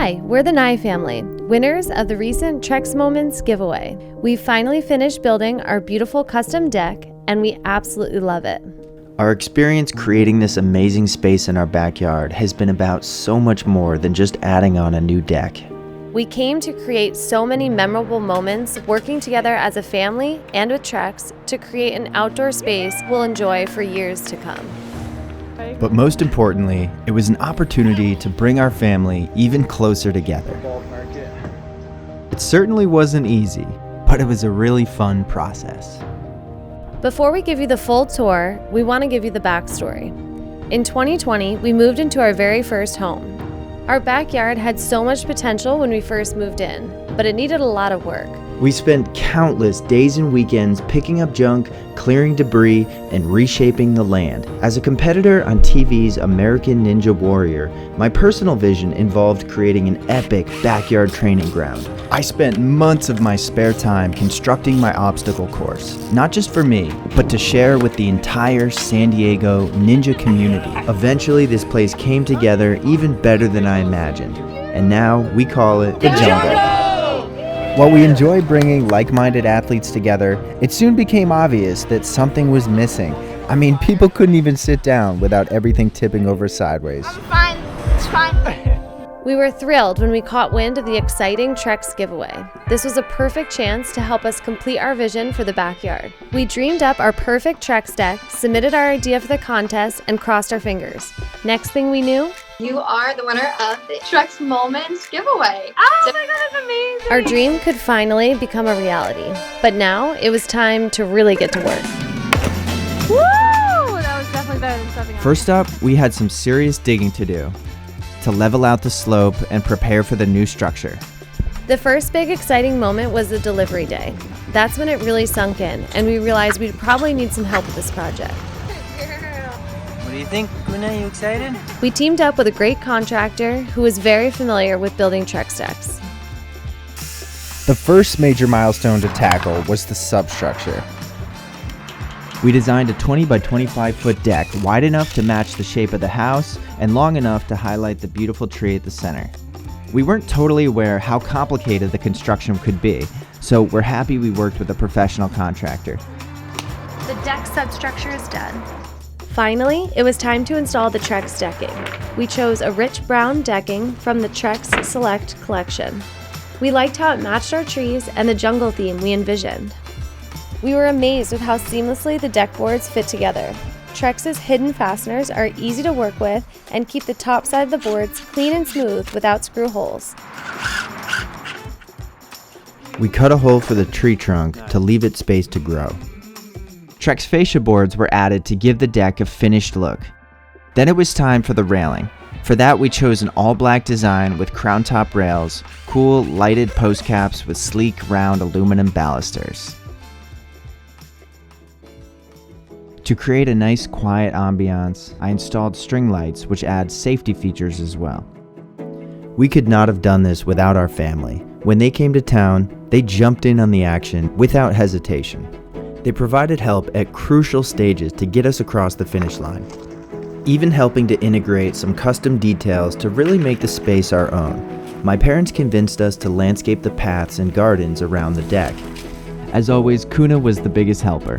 Hi, we're the Nye family, winners of the recent Trex Moments giveaway. We finally finished building our beautiful custom deck, and we absolutely love it. Our experience creating this amazing space in our backyard has been about so much more than just adding on a new deck. We came to create so many memorable moments working together as a family and with Trex to create an outdoor space we'll enjoy for years to come. But most importantly, it was an opportunity to bring our family even closer together. It certainly wasn't easy, but it was a really fun process. Before we give you the full tour, we want to give you the backstory. In 2020, we moved into our very first home. Our backyard had so much potential when we first moved in, but it needed a lot of work. We spent countless days and weekends picking up junk, clearing debris, and reshaping the land. As a competitor on TV's American Ninja Warrior, my personal vision involved creating an epic backyard training ground. I spent months of my spare time constructing my obstacle course, not just for me, but to share with the entire San Diego ninja community. Eventually, this place came together even better than I imagined, and now we call it the Jungle. While we enjoy bringing like-minded athletes together, it soon became obvious that something was missing. I mean, people couldn't even sit down without everything tipping over sideways. I'm fine. It's fine. We were thrilled when we caught wind of the exciting Trex giveaway. This was a perfect chance to help us complete our vision for the backyard. We dreamed up our perfect Trex deck, submitted our idea for the contest, and crossed our fingers. Next thing we knew, You are the winner of the Trex Moments giveaway. Oh my god, that's amazing. our dream could finally become a reality. But now it was time to really get to work. Woo! That was definitely better than something else. First up, we had some serious digging to do to level out the slope and prepare for the new structure. The first big exciting moment was the delivery day. That's when it really sunk in, and we realized we'd probably need some help with this project. What do you think, Kuna? You excited? We teamed up with a great contractor who was very familiar with building Trex decks. The first major milestone to tackle was the substructure. We designed a 20 by 25 foot deck wide enough to match the shape of the house and long enough to highlight the beautiful tree at the center. We weren't totally aware how complicated the construction could be, so we're happy we worked with a professional contractor. The deck substructure is done. Finally, it was time to install the Trex decking. We chose a rich brown decking from the Trex Select collection. We liked how it matched our trees and the jungle theme we envisioned. We were amazed with how seamlessly the deck boards fit together. Trex's hidden fasteners are easy to work with and keep the top side of the boards clean and smooth without screw holes. We cut a hole for the tree trunk to leave it space to grow. Trex fascia boards were added to give the deck a finished look. Then it was time for the railing. For that, we chose an all-black design with crown top rails, cool lighted post caps with sleek round aluminum balusters. To create a nice quiet ambiance, I installed string lights which add safety features as well. We could not have done this without our family. When they came to town, they jumped in on the action without hesitation. They provided help at crucial stages to get us across the finish line, even helping to integrate some custom details to really make the space our own. My parents convinced us to landscape the paths and gardens around the deck. As always, Kuna was the biggest helper.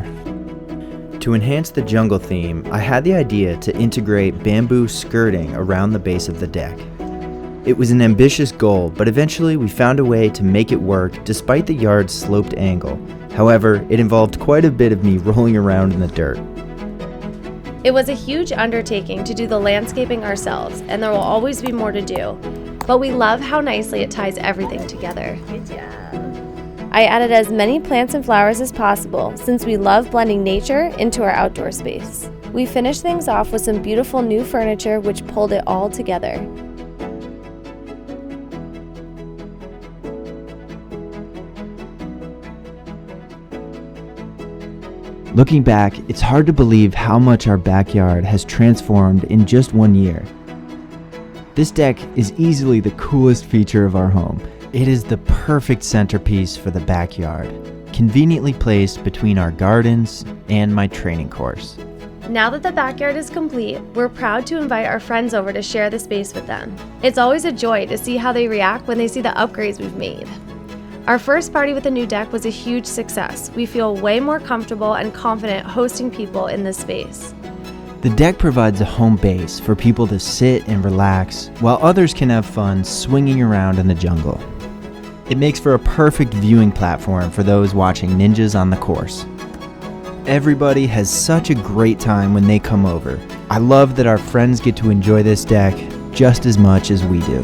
To enhance the jungle theme, I had the idea to integrate bamboo skirting around the base of the deck. It was an ambitious goal, but eventually we found a way to make it work despite the yard's sloped angle. However, it involved quite a bit of me rolling around in the dirt. It was a huge undertaking to do the landscaping ourselves, and there will always be more to do. But we love how nicely it ties everything together. Good job. I added as many plants and flowers as possible since we love blending nature into our outdoor space. We finished things off with some beautiful new furniture which pulled it all together. Looking back, it's hard to believe how much our backyard has transformed in just 1 year. This deck is easily the coolest feature of our home. It is the perfect centerpiece for the backyard, conveniently placed between our gardens and my training course. Now that the backyard is complete, we're proud to invite our friends over to share the space with them. It's always a joy to see how they react when they see the upgrades we've made. Our first party with the new deck was a huge success. We feel way more comfortable and confident hosting people in this space. The deck provides a home base for people to sit and relax, while others can have fun swinging around in the jungle. It makes for a perfect viewing platform for those watching ninjas on the course. Everybody has such a great time when they come over. I love that our friends get to enjoy this deck just as much as we do.